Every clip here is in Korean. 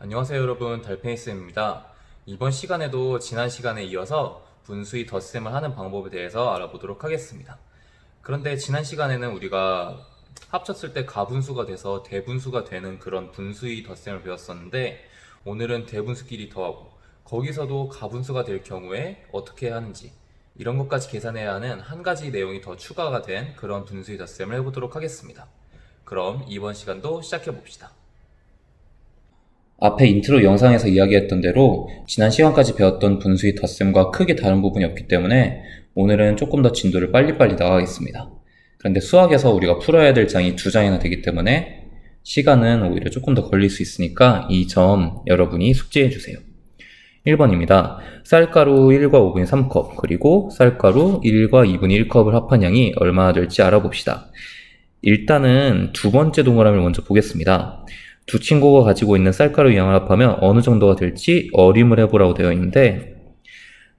안녕하세요 여러분, 달팽이쌤입니다. 이번 시간에도 지난 시간에 이어서 분수의 덧셈을 하는 방법에 대해서 알아보도록 하겠습니다. 그런데 지난 시간에는 우리가 합쳤을 때 가분수가 돼서 대분수가 되는 그런 분수의 덧셈을 배웠었는데, 오늘은 대분수끼리 더하고 거기서도 가분수가 될 경우에 어떻게 하는지, 이런 것까지 계산해야 하는 한 가지 내용이 더 추가가 된 그런 분수의 덧셈을 해보도록 하겠습니다. 그럼 이번 시간도 시작해 봅시다. 앞에 인트로 영상에서 이야기했던 대로 지난 시간까지 배웠던 분수의 덧셈과 크게 다른 부분이 없기 때문에 오늘은 조금 더 진도를 빨리빨리 나가겠습니다. 그런데 수학에서 우리가 풀어야 될 장이 두 장이나 되기 때문에 시간은 오히려 조금 더 걸릴 수 있으니까 이 점 여러분이 숙지해 주세요. 1번입니다. 쌀가루 1과 5분의 3컵 그리고 쌀가루 1과 2분의 1컵을 합한 양이 얼마나 될지 알아봅시다. 일단은 두 번째 동그라미를 먼저 보겠습니다. 두 친구가 가지고 있는 쌀가루 양을 합하면 어느 정도가 될지 어림을 해보라고 되어 있는데,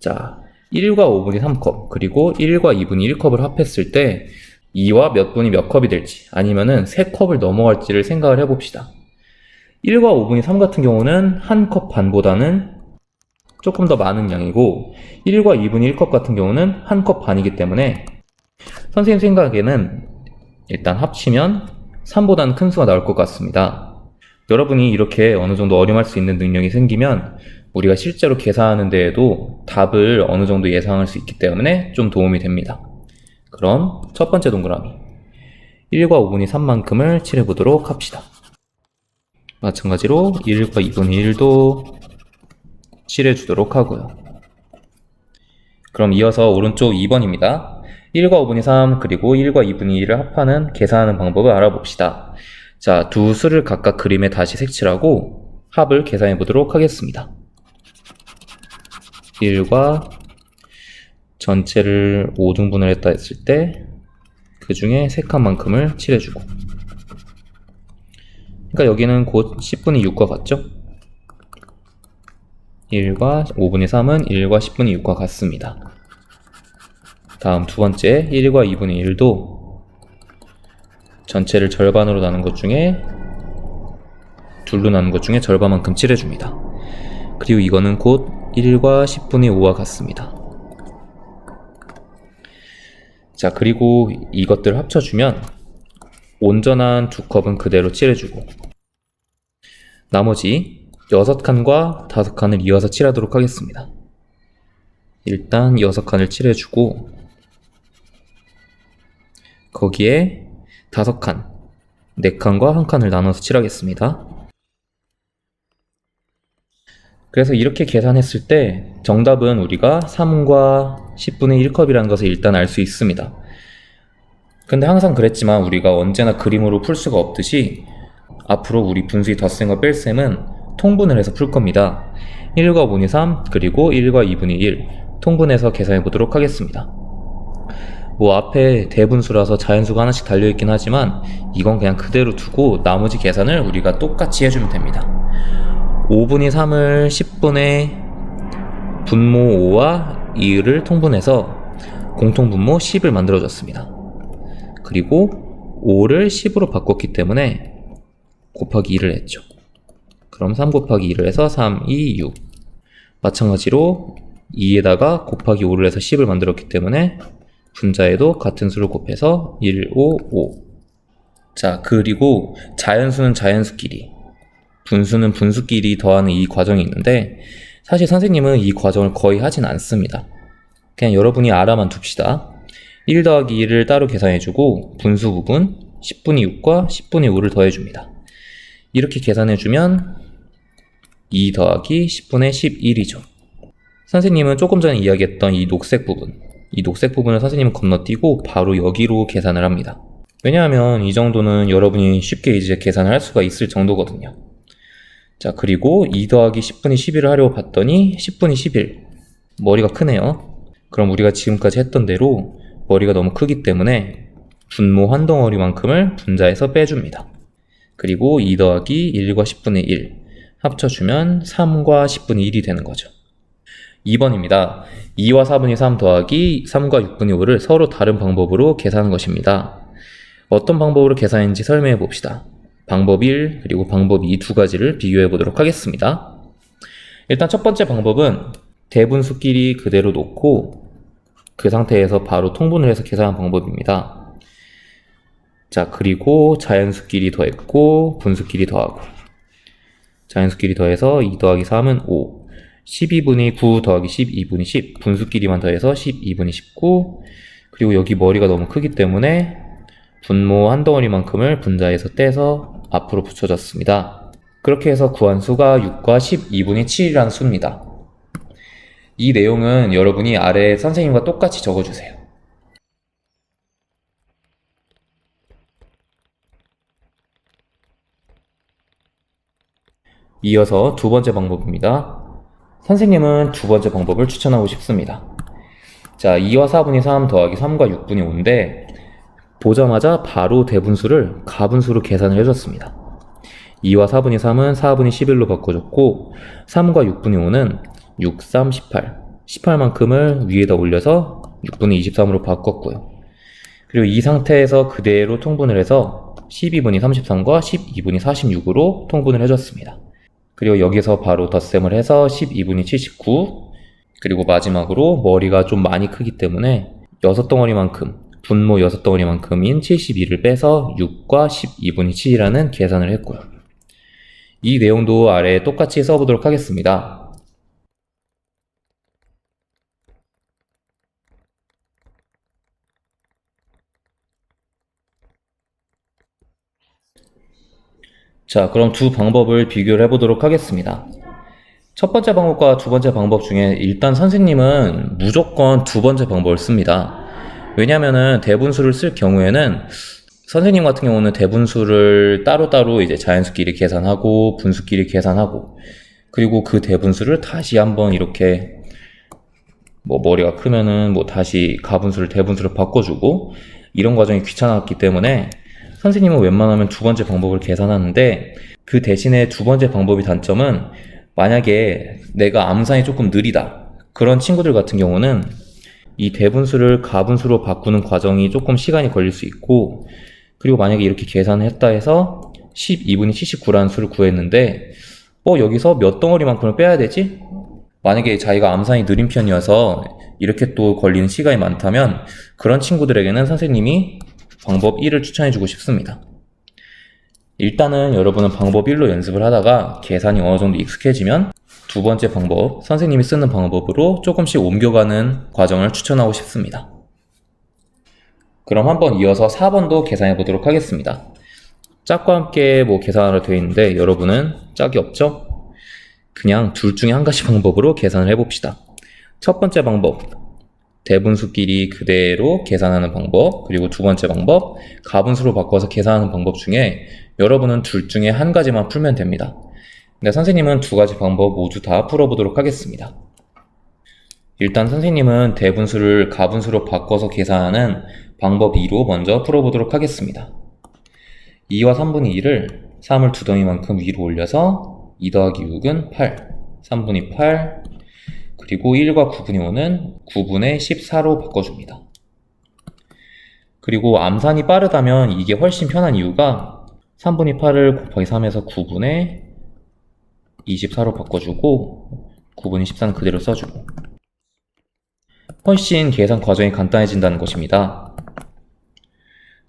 자, 1과 5분의 3컵 그리고 1과 2분의 1컵을 합했을 때 2와 몇 분이 몇 컵이 될지, 아니면은 3컵을 넘어갈지를 생각을 해봅시다. 1과 5분의 3 같은 경우는 한 컵 반보다는 조금 더 많은 양이고, 1과 2분의 1컵 같은 경우는 한 컵 반이기 때문에 선생님 생각에는 일단 합치면 3보다는 큰 수가 나올 것 같습니다. 여러분이 이렇게 어느 정도 어림할 수 있는 능력이 생기면 우리가 실제로 계산하는 데에도 답을 어느 정도 예상할 수 있기 때문에 좀 도움이 됩니다. 그럼 첫 번째 동그라미 1과 5분의 3만큼을 칠해보도록 합시다. 마찬가지로 1과 2분의 1도 칠해주도록 하고요. 그럼 이어서 오른쪽 2번입니다. 1과 5분의 3 그리고 1과 2분의 1을 합하는 계산하는 방법을 알아봅시다. 자, 두 수를 각각 그림에 다시 색칠하고 합을 계산해 보도록 하겠습니다. 1과 전체를 5등분을 했다 했을 때 그 중에 3칸만큼을 칠해주고, 그러니까 여기는 곧 10분의 6과 같죠? 1과 5분의 3은 1과 10분의 6과 같습니다. 다음 두 번째 1과 2분의 1도 전체를 절반으로 나눈 것 중에 둘로 나눈 것 중에 절반만큼 칠해줍니다. 그리고 이거는 곧 1과 10분의 5와 같습니다. 자, 그리고 이것들을 합쳐주면 온전한 두 컵은 그대로 칠해주고 나머지 6칸과 5칸을 이어서 칠하도록 하겠습니다. 일단 6칸을 칠해주고 거기에 5칸, 4칸과 1칸을 나눠서 칠하겠습니다. 그래서 이렇게 계산했을 때 정답은 우리가 3과 10분의 1컵이라는 것을 일단 알 수 있습니다. 근데 항상 그랬지만 우리가 언제나 그림으로 풀 수가 없듯이 앞으로 우리 분수의 덧셈과 뺄셈은 통분을 해서 풀 겁니다. 1과 5분의 3 그리고 1과 2분의 1 통분해서 계산해 보도록 하겠습니다. 뭐 앞에 대분수라서 자연수가 하나씩 달려있긴 하지만 이건 그냥 그대로 두고 나머지 계산을 우리가 똑같이 해주면 됩니다. 5분의 3을 10분의 분모 5와 2를 통분해서 공통분모 10을 만들어줬습니다. 그리고 5를 10으로 바꿨기 때문에 곱하기 2를 했죠. 그럼 3 곱하기 2를 해서 3, 2, 6. 마찬가지로 2에다가 곱하기 5를 해서 10을 만들었기 때문에 분자에도 같은 수를 곱해서 1, 5, 5. 자, 그리고 자연수는 자연수끼리, 분수는 분수끼리 더하는 이 과정이 있는데 사실 선생님은 이 과정을 거의 하진 않습니다. 그냥 여러분이 알아만 둡시다. 1 더하기 1을 따로 계산해주고 분수 부분 10분의 6과 10분의 5를 더해줍니다. 이렇게 계산해주면 2 더하기 10분의 11이죠. 선생님은 조금 전에 이야기했던 이 녹색 부분을 선생님은 건너뛰고 바로 여기로 계산을 합니다. 왜냐하면 이 정도는 여러분이 쉽게 이제 계산을 할 수가 있을 정도거든요. 자, 그리고 2 더하기 10분의 11을 하려고 봤더니 10분의 11. 머리가 크네요. 그럼 우리가 지금까지 했던 대로 머리가 너무 크기 때문에 분모 한 덩어리만큼을 분자에서 빼줍니다. 그리고 2 더하기 1과 10분의 1 합쳐주면 3과 10분의 1이 되는 거죠. 2번입니다. 2와 4분의 3 더하기 3과 6분의 5를 서로 다른 방법으로 계산한 것입니다. 어떤 방법으로 계산했는지 설명해 봅시다. 방법 1 그리고 방법 2 두 가지를 비교해 보도록 하겠습니다. 일단 첫 번째 방법은 대분수끼리 그대로 놓고 그 상태에서 바로 통분을 해서 계산한 방법입니다. 자, 그리고 자연수끼리 더했고 분수끼리 더하고, 자연수끼리 더해서 2 더하기 3은 5, 12분의 9 더하기 12분의 10, 분수끼리만 더해서 12분의 19, 그리고 여기 머리가 너무 크기 때문에 분모 한 덩어리만큼을 분자에서 떼서 앞으로 붙여줬습니다. 그렇게 해서 구한 수가 6과 12분의 7이라는 수입니다. 이 내용은 여러분이 아래 선생님과 똑같이 적어주세요. 이어서 두 번째 방법입니다. 선생님은 두 번째 방법을 추천하고 싶습니다. 자, 2와 4분의 3 더하기 3과 6분의 5인데 보자마자 바로 대분수를 가분수로 계산을 해줬습니다. 2와 4분의 3은 4분의 11로 바꿔줬고 3과 6분의 5는 6, 3, 18, 18만큼을 위에다 올려서 6분의 23으로 바꿨고요. 그리고 이 상태에서 그대로 통분을 해서 12분의 33과 12분의 46으로 통분을 해줬습니다. 그리고 여기서 바로 덧셈을 해서 12분의 79, 그리고 마지막으로 머리가 좀 많이 크기 때문에 6덩어리만큼, 분모 6덩어리만큼인 72를 빼서 6과 12분의 7이라는 계산을 했고요. 이 내용도 아래에 똑같이 써보도록 하겠습니다. 자, 그럼 두 방법을 비교를 해보도록 하겠습니다. 첫 번째 방법과 두 번째 방법 중에 일단 선생님은 무조건 두 번째 방법을 씁니다. 왜냐면은 대분수를 쓸 경우에는 선생님 같은 경우는 대분수를 따로따로 이제 자연수끼리 계산하고 분수끼리 계산하고, 그리고 그 대분수를 다시 한번 이렇게 뭐 머리가 크면은 뭐 다시 가분수를 대분수로 바꿔주고, 이런 과정이 귀찮았기 때문에 선생님은 웬만하면 두 번째 방법을 계산하는데, 그 대신에 두 번째 방법의 단점은 만약에 내가 암산이 조금 느리다, 그런 친구들 같은 경우는 이 대분수를 가분수로 바꾸는 과정이 조금 시간이 걸릴 수 있고, 그리고 만약에 이렇게 계산을 했다 해서 12분의 79라는 수를 구했는데 여기서 몇 덩어리만큼을 빼야 되지? 만약에 자기가 암산이 느린 편이어서 이렇게 또 걸리는 시간이 많다면 그런 친구들에게는 선생님이 방법 1을 추천해주고 싶습니다. 일단은 여러분은 방법 1로 연습을 하다가 계산이 어느 정도 익숙해지면 두 번째 방법, 선생님이 쓰는 방법으로 조금씩 옮겨가는 과정을 추천하고 싶습니다. 그럼 한번 이어서 4번도 계산해 보도록 하겠습니다. 짝과 함께 계산하러 되어 있는데 여러분은 짝이 없죠? 그냥 둘 중에 한 가지 방법으로 계산을 해봅시다. 첫 번째 방법, 대분수끼리 그대로 계산하는 방법, 그리고 두 번째 방법, 가분수로 바꿔서 계산하는 방법 중에 여러분은 둘 중에 한 가지만 풀면 됩니다. 근데 선생님은 두 가지 방법 모두 다 풀어보도록 하겠습니다. 일단 선생님은 대분수를 가분수로 바꿔서 계산하는 방법 2로 먼저 풀어보도록 하겠습니다. 2와 3분의 2를 3을 두 덩이만큼 위로 올려서 2 더하기 6은 8, 3분의 8, 그리고 1과 9분의 5는 9분의 14로 바꿔줍니다. 그리고 암산이 빠르다면 이게 훨씬 편한 이유가 3분의 8을 곱하기 3에서 9분의 24로 바꿔주고 9분의 14는 그대로 써주고, 훨씬 계산 과정이 간단해진다는 것입니다.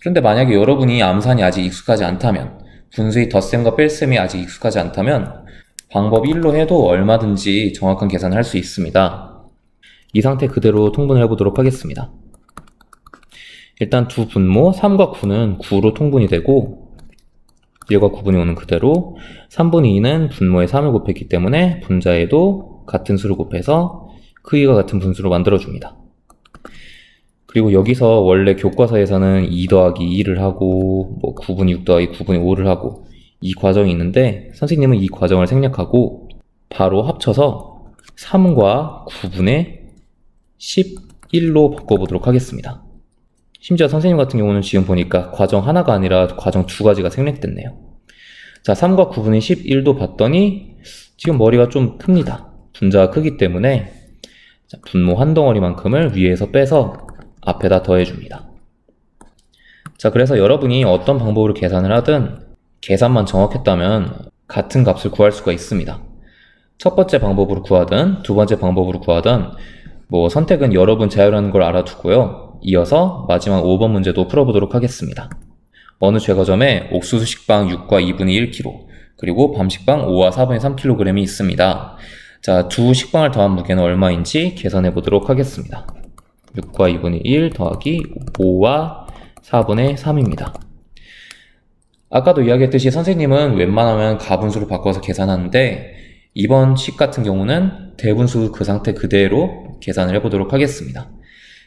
그런데 만약에 여러분이 암산이 아직 익숙하지 않다면, 분수의 덧셈과 뺄셈이 아직 익숙하지 않다면 방법 1로 해도 얼마든지 정확한 계산을 할 수 있습니다. 이 상태 그대로 통분을 해보도록 하겠습니다. 일단 두 분모 3과 9는 9로 통분이 되고 1과 9분의 5는 그대로, 3분의 2는 분모에 3을 곱했기 때문에 분자에도 같은 수를 곱해서 크기가 같은 분수로 만들어줍니다. 그리고 여기서 원래 교과서에서는 2 더하기 2를 하고 9분의 6 더하기 9분의 5를 하고 이 과정이 있는데, 선생님은 이 과정을 생략하고 바로 합쳐서 3과 9분의 11로 바꿔보도록 하겠습니다. 심지어 선생님 같은 경우는 지금 보니까 과정 하나가 아니라 과정 두 가지가 생략됐네요. 자, 3과 9분의 11도 봤더니 지금 머리가 좀 큽니다. 분자가 크기 때문에 분모 한 덩어리만큼을 위에서 빼서 앞에다 더해줍니다. 자, 그래서 여러분이 어떤 방법으로 계산을 하든 계산만 정확했다면 같은 값을 구할 수가 있습니다. 첫 번째 방법으로 구하든 두 번째 방법으로 구하든 선택은 여러분 자유라는 걸 알아두고요. 이어서 마지막 5번 문제도 풀어보도록 하겠습니다. 어느 제과점에 옥수수 식빵 6과 2분의 1kg 그리고 밤식빵 5와 4분의 3kg이 있습니다. 자, 두 식빵을 더한 무게는 얼마인지 계산해 보도록 하겠습니다. 6과 2분의 1 더하기 5와 4분의 3입니다. 아까도 이야기했듯이 선생님은 웬만하면 가분수로 바꿔서 계산하는데 이번 식 같은 경우는 대분수 그 상태 그대로 계산을 해보도록 하겠습니다.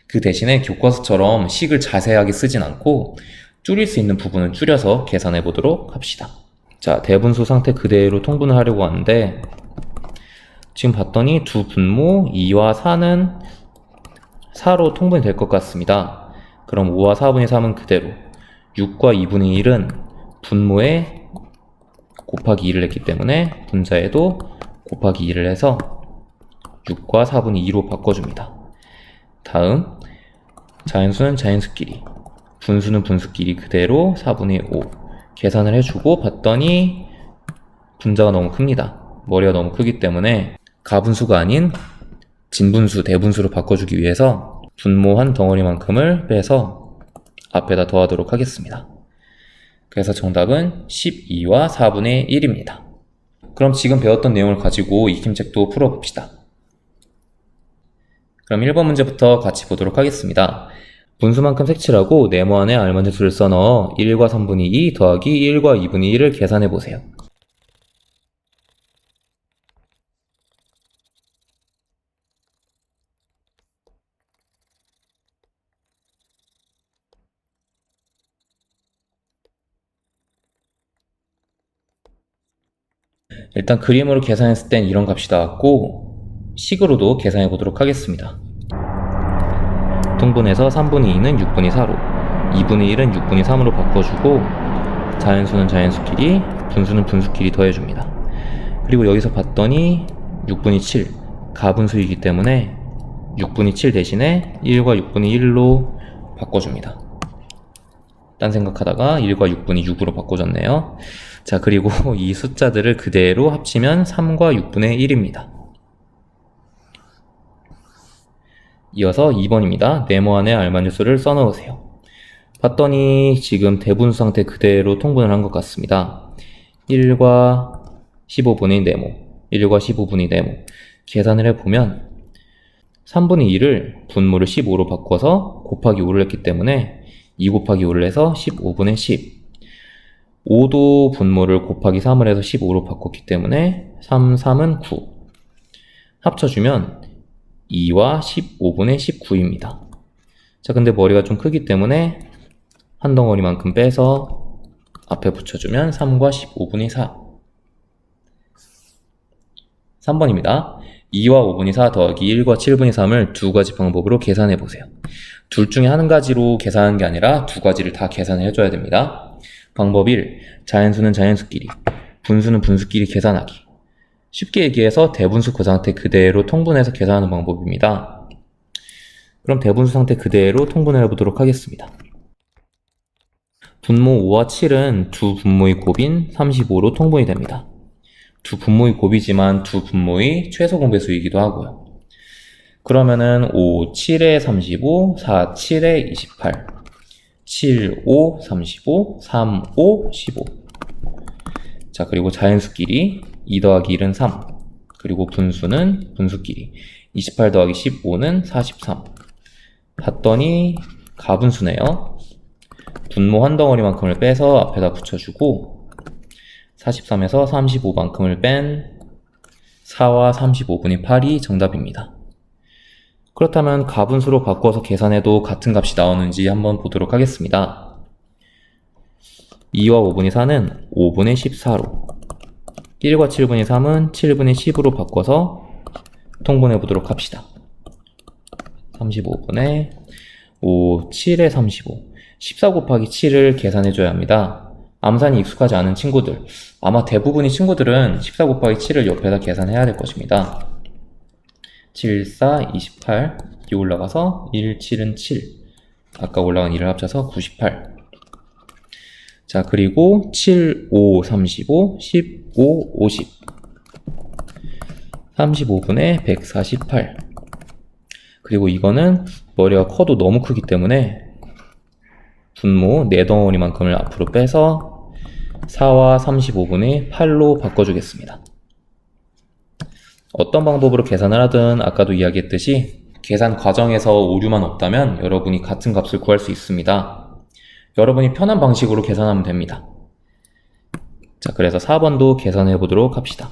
그 대신에 교과서처럼 식을 자세하게 쓰진 않고 줄일 수 있는 부분은 줄여서 계산해 보도록 합시다. 자, 대분수 상태 그대로 통분을 하려고 하는데 지금 봤더니 두 분모 2와 4는 4로 통분이 될 것 같습니다. 그럼 5와 4분의 3은 그대로 6과 2분의 1은 분모에 곱하기 2를 했기 때문에 분자에도 곱하기 2를 해서 6과 4분의 2로 바꿔줍니다. 다음 자연수는 자연수끼리 분수는 분수끼리 그대로 4분의 5 계산을 해주고 봤더니 분자가 너무 큽니다. 머리가 너무 크기 때문에 가분수가 아닌 진분수, 대분수로 바꿔주기 위해서 분모 한 덩어리만큼을 빼서 앞에다 더하도록 하겠습니다. 그래서 정답은 12와 4분의 1입니다. 그럼 지금 배웠던 내용을 가지고 익힘책도 풀어봅시다. 그럼 1번 문제부터 같이 보도록 하겠습니다. 분수만큼 색칠하고 네모 안에 알맞은 수를 써넣어 1과 3분의 2 더하기 1과 2분의 1을 계산해보세요. 일단 그림으로 계산했을 땐 이런 값이 나왔고 식으로도 계산해 보도록 하겠습니다. 통분해서 3분의 2는 6분의 4로 2분의 1은 6분의 3으로 바꿔주고 자연수는 자연수끼리 분수는 분수끼리 더해줍니다. 그리고 여기서 봤더니 6분의 7 가분수이기 때문에 6분의 7 대신에 1과 6분의 1로 바꿔줍니다. 딴 생각하다가 1과 6분의 6으로 바꿔줬네요. 자, 그리고 이 숫자들을 그대로 합치면 3과 6분의 1입니다. 이어서 2번입니다. 네모 안에 알맞은 수를 써넣으세요. 봤더니 지금 대분수 상태 그대로 통분을 한 것 같습니다. 1과 15분의 네모, 1과 15분의 네모 계산을 해보면 3분의 2를 분모를 15로 바꿔서 곱하기 5를 했기 때문에 2 곱하기 5를 해서 15분의 10 5도 분모를 곱하기 3을 해서 15로 바꿨기 때문에 3, 3은 9 합쳐주면 2와 15분의 19입니다. 자, 근데 머리가 좀 크기 때문에 한 덩어리만큼 빼서 앞에 붙여주면 3과 15분의 4 3번입니다. 2와 5분의 4 더하기 1과 7분의 3을 두 가지 방법으로 계산해 보세요. 둘 중에 한 가지로 계산하는 게 아니라 두 가지를 다 계산을 해줘야 됩니다. 방법 1. 자연수는 자연수끼리, 분수는 분수끼리 계산하기. 쉽게 얘기해서 대분수 그 상태 그대로 통분해서 계산하는 방법입니다. 그럼 대분수 상태 그대로 통분해 보도록 하겠습니다. 분모 5와 7은 두 분모의 곱인 35로 통분이 됩니다. 두 분모의 곱이지만 두 분모의 최소 공배수이기도 하고요. 그러면은 5, 7에 35, 4, 7에 28, 7, 5, 35, 3, 5, 15. 자, 그리고 자연수끼리 2 더하기 1은 3, 그리고 분수는 분수끼리 28 더하기 15는 43. 봤더니 가분수네요. 분모 한 덩어리만큼을 빼서 앞에다 붙여주고 43에서 35만큼을 뺀 4와 35분의 8이 정답입니다. 그렇다면 가분수로 바꿔서 계산해도 같은 값이 나오는지 한번 보도록 하겠습니다. 2와 5분의 4는 5분의 14로 1과 7분의 3은 7분의 10으로 바꿔서 통분해 보도록 합시다. 35분의 5, 7에 35 14 곱하기 7을 계산해 줘야 합니다. 암산이 익숙하지 않은 친구들, 아마 대부분의 친구들은 14 곱하기 7을 옆에다 계산해야 될 것입니다. 7, 4, 28 이 올라가서 1, 7은 7 아까 올라간 1을 합쳐서 98. 자, 그리고 7, 5, 35, 15, 50. 35분의 148. 그리고 이거는 머리가 커도 너무 크기 때문에 분모 4덩어리만큼을 앞으로 빼서 4와 35분의 8로 바꿔주겠습니다. 어떤 방법으로 계산을 하든 아까도 이야기했듯이 계산 과정에서 오류만 없다면 여러분이 같은 값을 구할 수 있습니다. 여러분이 편한 방식으로 계산하면 됩니다. 자, 그래서 4번도 계산해 보도록 합시다.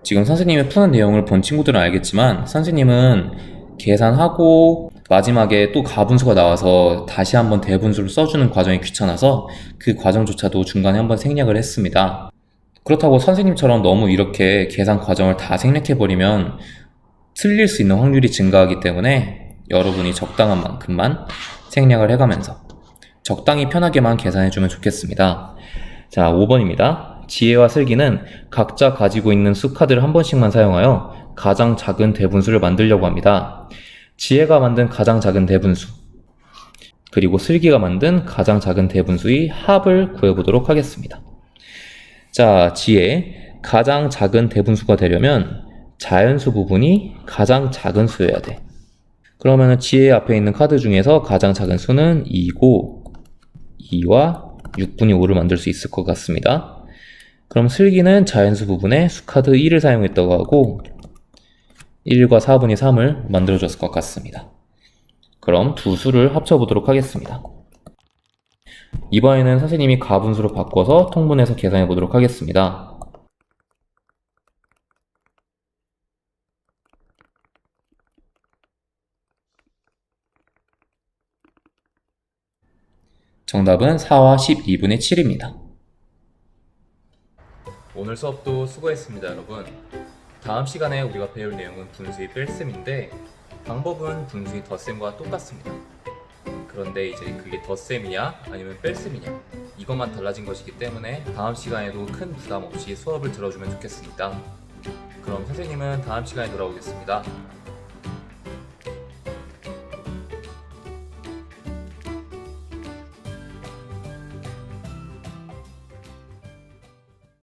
지금 선생님이 푸는 내용을 본 친구들은 알겠지만 선생님은 계산하고 마지막에 또 가분수가 나와서 다시 한번 대분수를 써주는 과정이 귀찮아서 그 과정조차도 중간에 한번 생략을 했습니다. 그렇다고 선생님처럼 너무 이렇게 계산 과정을 다 생략해버리면 틀릴 수 있는 확률이 증가하기 때문에 여러분이 적당한 만큼만 생략을 해가면서 적당히 편하게만 계산해주면 좋겠습니다. 자, 5번입니다. 지혜와 슬기는 각자 가지고 있는 수카드를 한 번씩만 사용하여 가장 작은 대분수를 만들려고 합니다. 지혜가 만든 가장 작은 대분수, 그리고 슬기가 만든 가장 작은 대분수의 합을 구해보도록 하겠습니다. 자, 지혜, 가장 작은 대분수가 되려면 자연수 부분이 가장 작은 수여야 돼. 그러면 지혜 앞에 있는 카드 중에서 가장 작은 수는 2고 2와 6분의 5를 만들 수 있을 것 같습니다. 그럼 슬기는 자연수 부분에 수카드 1을 사용했다고 하고 1과 4분의 3을 만들어줬을 것 같습니다. 그럼 두 수를 합쳐보도록 하겠습니다. 이번에는 선생님이 가분수로 바꿔서 통분해서 계산해 보도록 하겠습니다. 정답은 4와 12분의 7입니다. 오늘 수업도 수고했습니다, 여러분. 다음 시간에 우리가 배울 내용은 분수의 뺄셈인데 방법은 분수의 덧셈과 똑같습니다. 그런데 이제 그게 덧셈이냐 아니면 뺄셈이냐 이것만 달라진 것이기 때문에 다음 시간에도 큰 부담 없이 수업을 들어주면 좋겠습니다. 그럼 선생님은 다음 시간에 돌아오겠습니다.